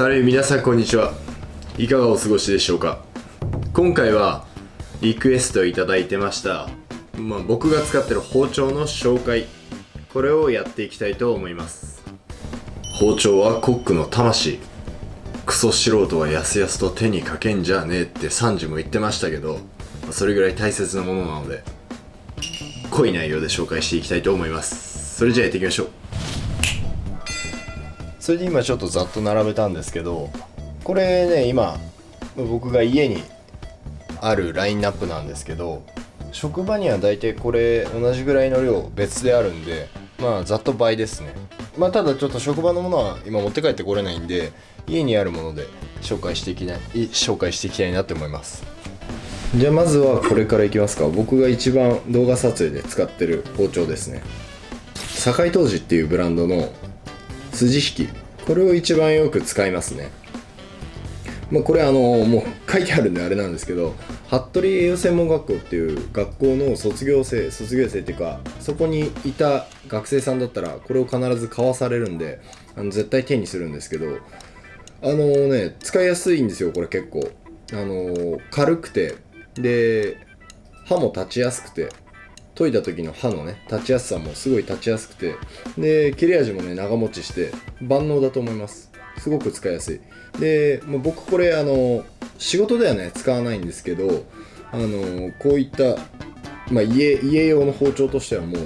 皆さんこんにちは。いかがお過ごしでしょうか。今回はリクエストいただいてました、僕が使ってる包丁の紹介、これをやっていきたいと思います。包丁はコックの魂。クソ素人はやすやすと手にかけんじゃねえってサンジも言ってましたけど、それぐらい大切なものなので濃い内容で紹介していきたいと思います。それじゃあやっていきましょう。それで今ちょっとざっと並べたんですけど、これね、今僕が家にあるラインナップなんですけど、職場には大体これ同じぐらいの量別であるんで、ざっと倍ですね。ただちょっと職場のものは今持って帰ってこれないんで、家にあるもので紹介していきたいなって思います。じゃあまずはこれからいきますか。僕が一番動画撮影で使ってる包丁ですね。堺陶磁っていうブランドの筋引き、これを一番よく使いますね。これもう書いてあるんであれなんですけど、服部栄養専門学校っていう学校の卒業生っていうか、そこにいた学生さんだったらこれを必ず買わされるんで、絶対手にするんですけど、使いやすいんですよ。これ結構軽くて、で刃も立ちやすくて、研いだ時の刃のね立ちやすさもすごい立ちやすくて、で切れ味もね長持ちして万能だと思います。すごく使いやすい。で僕これ仕事ではね使わないんですけど、こういった、家用の包丁としてはもう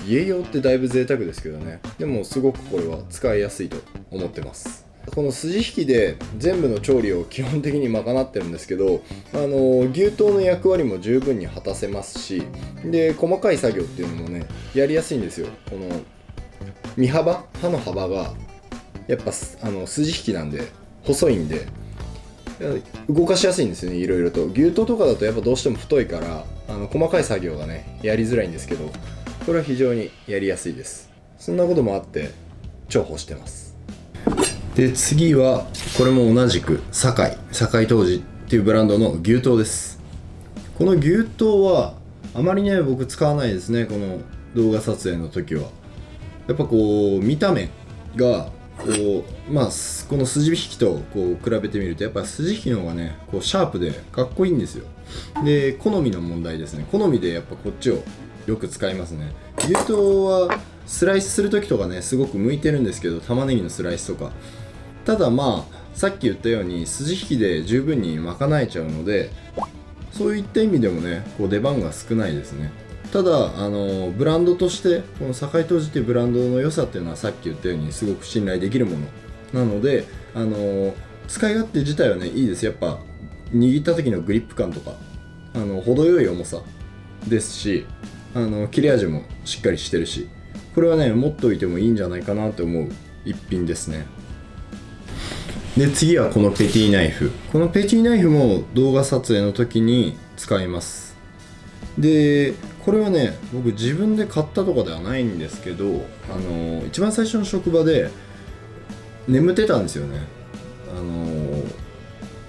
家用ってだいぶ贅沢ですけどね、でもすごくこれは使いやすいと思ってます。この筋引きで全部の調理を基本的に賄ってるんですけど、牛刀の役割も十分に果たせますし、で細かい作業っていうのもねやりやすいんですよ。この刃の幅がやっぱ筋引きなんで細いんで動かしやすいんですよね。いろいろと牛刀とかだとやっぱどうしても太いから細かい作業がねやりづらいんですけど、これは非常にやりやすいです。そんなこともあって重宝してます。で次はこれも同じく堺陶磁っていうブランドの牛刀です。この牛刀はあまりね僕使わないですね。この動画撮影の時はやっぱこう見た目がこの筋引きとこう比べてみると、やっぱ筋引きの方がねこうシャープでかっこいいんですよ。で好みの問題ですね。好みでやっぱこっちをよく使いますね。牛刀はスライスする時とかねすごく向いてるんですけど、玉ねぎのスライスとか。たださっき言ったように筋引きで十分に賄えちゃうので、そういった意味でもねこう出番が少ないですね。ただブランドとしてこの堺陶磁っていうブランドの良さっていうのは、さっき言ったようにすごく信頼できるものなので、使い勝手自体はねいいです。やっぱ握った時のグリップ感とか程よい重さですし、切れ味もしっかりしてるし、これはね持っておいてもいいんじゃないかなと思う一品ですね。で次はこのペティナイフ。このペティナイフも動画撮影の時に使います。でこれはね僕自分で買ったとかではないんですけど、一番最初の職場で眠ってたんですよね。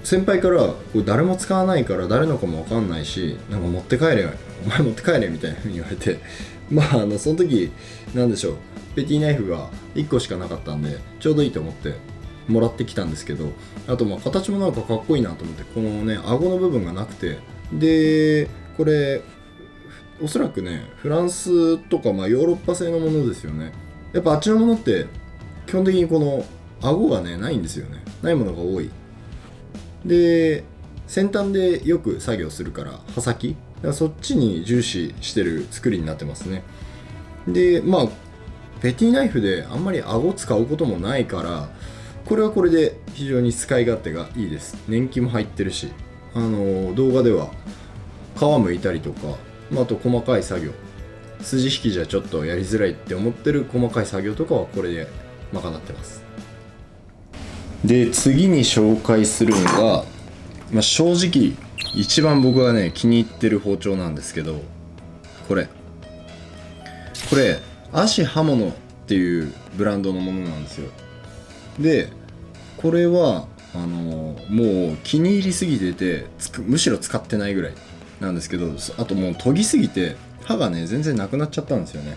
先輩からこれ誰も使わないから誰のかも分かんないし、なんかお前持って帰れみたいな風に言われてその時なんでしょう、ペティナイフが1個しかなかったんでちょうどいいと思ってもらってきたんですけど、あと形もなんかかっこいいなと思って、このね顎の部分がなくて、でこれおそらくねフランスとかヨーロッパ製のものですよね。やっぱあっちのものって基本的にこの顎がねないんですよね。ないものが多い。で先端でよく作業するから刃先そっちに重視してる作りになってますね。でペティナイフであんまり顎使うこともないから、これはこれで非常に使い勝手がいいです。年季も入ってるし、動画では皮むいたりとか、あと細かい作業、筋引きじゃちょっとやりづらいって思ってる細かい作業とかはこれで賄ってます。で次に紹介するのが、正直一番僕がね気に入ってる包丁なんですけど、これ足刃物っていうブランドのものなんですよ。でこれはもう気に入りすぎててむしろ使ってないぐらいなんですけど、あともう研ぎすぎて刃がね全然なくなっちゃったんですよね。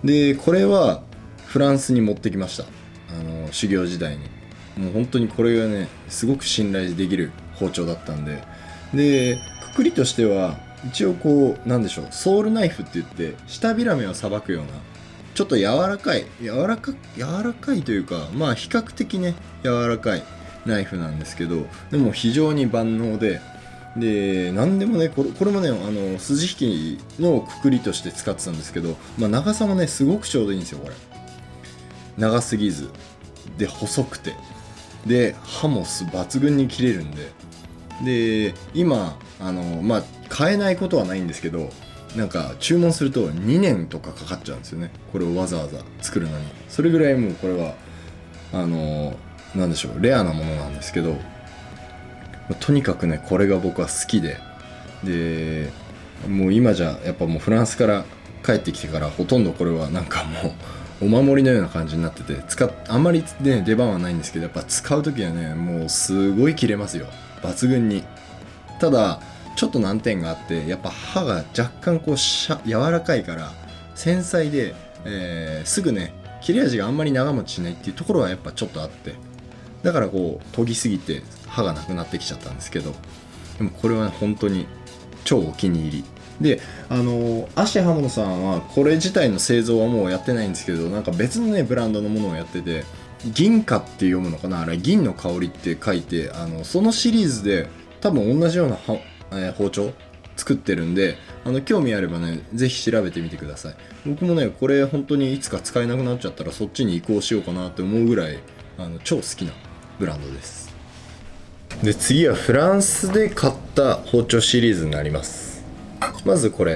でこれはフランスに持ってきました。修行時代に。もう本当にこれがねすごく信頼できる包丁だったんで、でくくりとしては一応こうなんでしょう、ソウルナイフって言って舌ビラメをさばくようなちょっと柔らかいというか、まあ比較的ね柔らかいナイフなんですけど、でも非常に万能で、何でもねこれもね筋引きのくくりとして使ってたんですけど、まあ、長さもねすごくちょうどいいんですよ。これ長すぎずで細くてで刃も抜群に切れるんで今まあ買えないことはないんですけど、なんか注文すると2年とかかかっちゃうんですよね、これをわざわざ作るのに。それぐらいもうこれはなんでしょう、レアなものなんですけど、とにかくねこれが僕は好きで、もう今じゃやっぱもうフランスから帰ってきてからほとんどこれはなんかもうお守りのような感じになってて、あんまりね出番はないんですけど、やっぱ使う時はねもうすごい切れますよ、抜群に。ただちょっと難点があって、やっぱ刃が若干こう柔らかいから繊細で、すぐね切れ味があんまり長持ちしないっていうところはやっぱちょっとあって、だからこう研ぎすぎて刃がなくなってきちゃったんですけど、でもこれは、ね、本当に超お気に入りで、アシハモさんはこれ自体の製造はもうやってないんですけど、なんか別のねブランドのものをやってて、銀貨って読むのかな、あれ銀の香りって書いて、そのシリーズで多分同じような包丁作ってるんで、興味あればねぜひ調べてみてください。僕もねこれ本当にいつか使えなくなっちゃったらそっちに移行しようかなって思うぐらい超好きなブランドです。で次はフランスで買った包丁シリーズになります。まずこ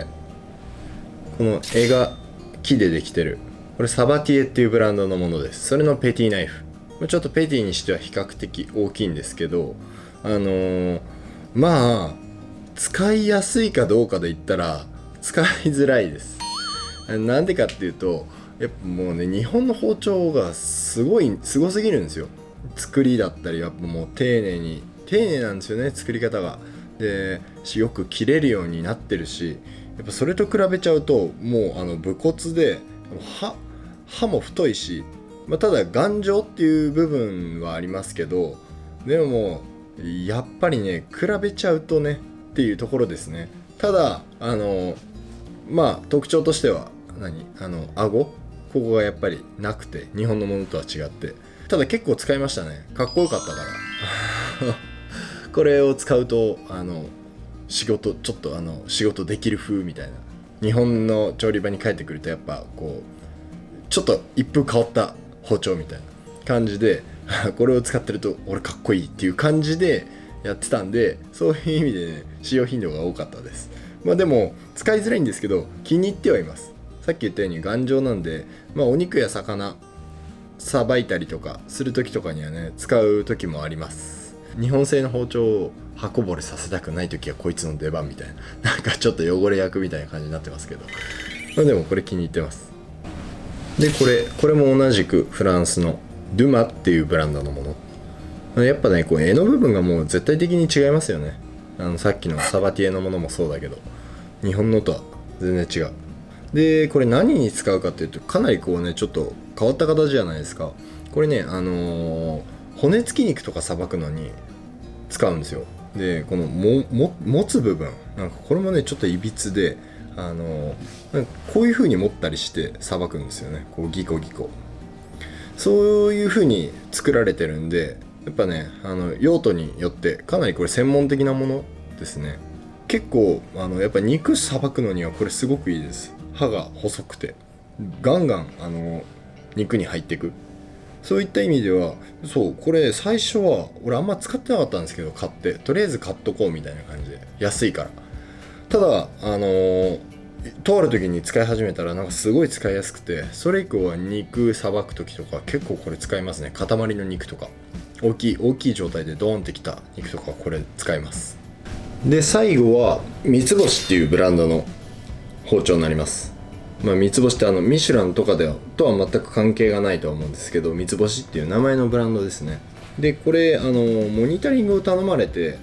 の絵が木でできてる、これサバティエっていうブランドのものです。それのペティナイフ、ちょっとペティにしては比較的大きいんですけど、まあ使いやすいかどうかで言ったら使いづらいです。なんでかっていうと、やっぱもうね日本の包丁がすごすぎるんですよ。作りだったりやっぱもう丁寧なんですよね、作り方が。でよく切れるようになってるし、やっぱそれと比べちゃうともう武骨で刃も太いし、ただ頑丈っていう部分はありますけど、でもやっぱりね比べちゃうとねっていうところですね。ただまあ特徴としては顎ここがやっぱりなくて、日本のものとは違って、ただ結構使いましたね。かっこよかったからこれを使うと仕事できる風みたいな、日本の調理場に帰ってくるとやっぱこうちょっと一風変わった包丁みたいな感じでこれを使ってると俺かっこいいっていう感じでやってたんで、そういう意味でね使用頻度が多かったです。でも使いづらいんですけど気に入ってはいます。さっき言ったように頑丈なんで、お肉や魚さばいたりとかする時とかにはね使う時もあります。日本製の包丁を刃こぼれさせたくない時はこいつの出番みたいな、なんかちょっと汚れ役みたいな感じになってますけど、でもこれ気に入ってます。でこれも同じくフランスのドゥマっていうブランドのもの。やっぱねこう柄の部分がもう絶対的に違いますよね。さっきのサバティエのものもそうだけど日本のとは全然違う。でこれ何に使うかっていうと、かなりこうねちょっと変わった形じゃないですか。これね骨付き肉とかさばくのに使うんですよ。でこの持つ部分なんかこれもねちょっといびつで、なんかこういう風に持ったりしてさばくんですよね。こうギコギコそういう風に作られてるんで、やっぱね用途によってかなりこれ専門的なものですね。結構やっぱ肉さばくのにはこれすごくいいです。刃が細くてガンガン肉に入っていく。そういった意味ではこれ最初は俺あんま使ってなかったんですけど、買ってとりあえず買っとこうみたいな感じで安いから。ただとある時に使い始めたらなんかすごい使いやすくて、それ以降は肉さばく時とか結構これ使いますね。塊の肉とか大きい状態でドーンってきた肉とかこれ使います。で最後は三つ星っていうブランドの包丁になります。三つ星ってミシュランとかとは全く関係がないとは思うんですけど、三つ星っていう名前のブランドですね。でこれモニタリングを頼まれて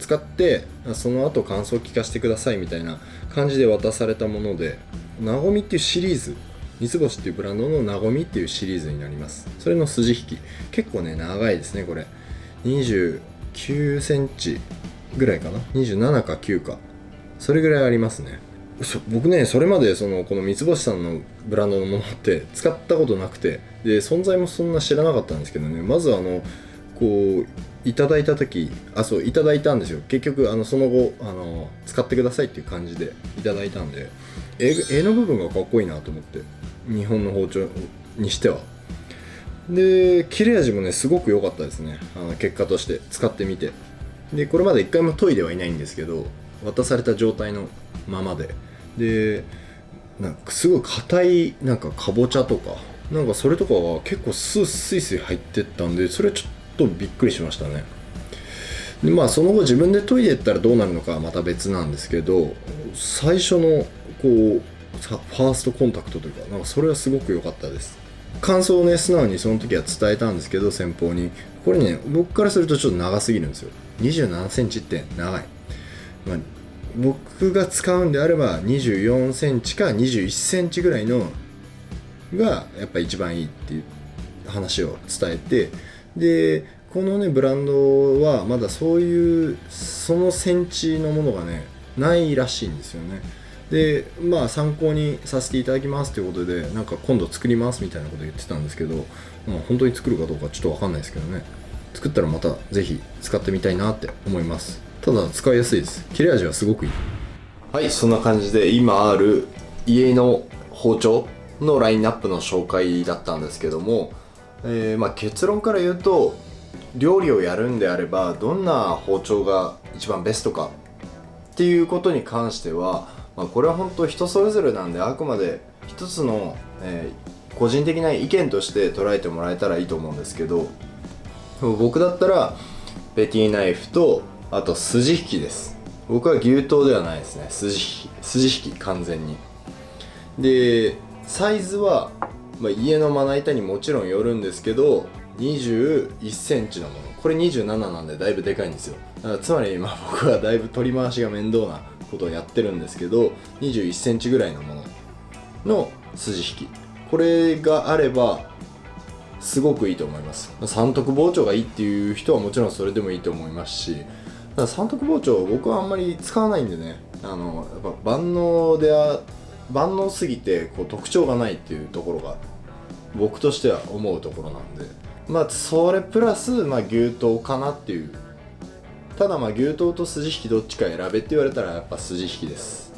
使ってその後感想を聞かせてくださいみたいな感じで渡されたもので、なごみっていうシリーズ三つ星っていうブランドのなごみっていうシリーズになります。それの筋引き、結構ね長いですね。これ29センチぐらいかな、27か9か、それぐらいありますね。僕ね、それまでこの三つ星さんのブランドのものって使ったことなくて、で存在もそんな知らなかったんですけどね、まずこういただいた時、そういただいたんですよ。結局その後使ってくださいっていう感じでいただいたんで、絵の部分がかっこいいなと思って、日本の包丁にしては。で切れ味もねすごく良かったですね。結果として使ってみて、でこれまで一回も研いではいないんですけど、渡された状態のままでなんかすごい硬いなんかかぼちゃとかなんかそれとかが結構スイスイ入ってったんで、それちょっとびっくりしましたね。でまあその後自分で研いでいったらどうなるのかはまた別なんですけど、最初のこうファーストコンタクトというか、なんかそれはすごく良かったです。感想をね素直にその時は伝えたんですけど、先方にこれね僕からするとちょっと長すぎるんですよ。27センチって長い、まあ、僕が使うんであれば24センチか21センチぐらいのがやっぱ一番いいっていう話を伝えて、でこのねブランドはまだそういうそのセンチのものがねないらしいんですよね。でまあ参考にさせていただきますということで、なんか今度作りますみたいなこと言ってたんですけど、まあ、本当に作るかどうかちょっと分かんないですけどね、作ったらまたぜひ使ってみたいなって思います。ただ使いやすいです。切れ味はすごくいい。はい、そんな感じで今ある家の包丁のラインナップの紹介だったんですけども、まあ結論から言うと、料理をやるんであればどんな包丁が一番ベストかっていうことに関しては、まあ、これは本当人それぞれなんで、あくまで一つの、個人的な意見として捉えてもらえたらいいと思うんですけど、僕だったらペティナイフとあと筋引きです。僕は牛刀ではないですね。筋引き完全に。でサイズは、まあ、家のまな板にもちろんよるんですけど、21センチのもの、これ27なんでだいぶでかいんですよ。だからつまり今僕はだいぶ取り回しが面倒なことをやってるんですけど、21センチぐらいのものの筋引き、これがあればすごくいいと思います。三徳包丁がいいっていう人はもちろんそれでもいいと思いますし、ただ三徳包丁僕はあんまり使わないんでね、やっぱ万能すぎてこう特徴がないっていうところが僕としては思うところなんで、まあそれプラス、まあ、牛刀かなっていう。ただまあ牛刀と筋引きどっちか選べって言われたらやっぱ筋引きです。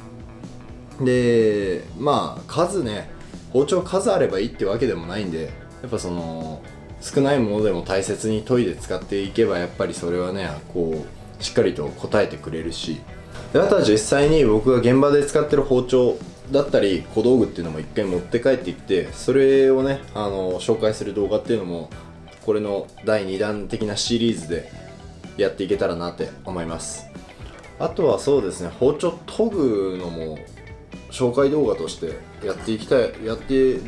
でまあ包丁数あればいいってわけでもないんで、やっぱ少ないものでも大切に研いで使っていけば、やっぱりそれはねこうしっかりと応えてくれるし、であとは実際に僕が現場で使ってる包丁だったり小道具っていうのも一回持って帰ってきて、それをね紹介する動画っていうのもこれの第2弾的なシリーズでやっていけたらなって思います。あとはそうですね、包丁研ぐのも紹介動画としてやっていきたい。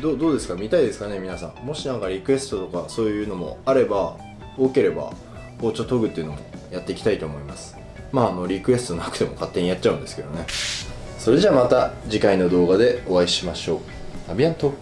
どうですか、見たいですかね皆さん。もしなんかリクエストとかそういうのもあれば、多ければ包丁研ぐっていうのもやっていきたいと思います。まあリクエストなくても勝手にやっちゃうんですけどね。それじゃあまた次回の動画でお会いしましょう。アビアント。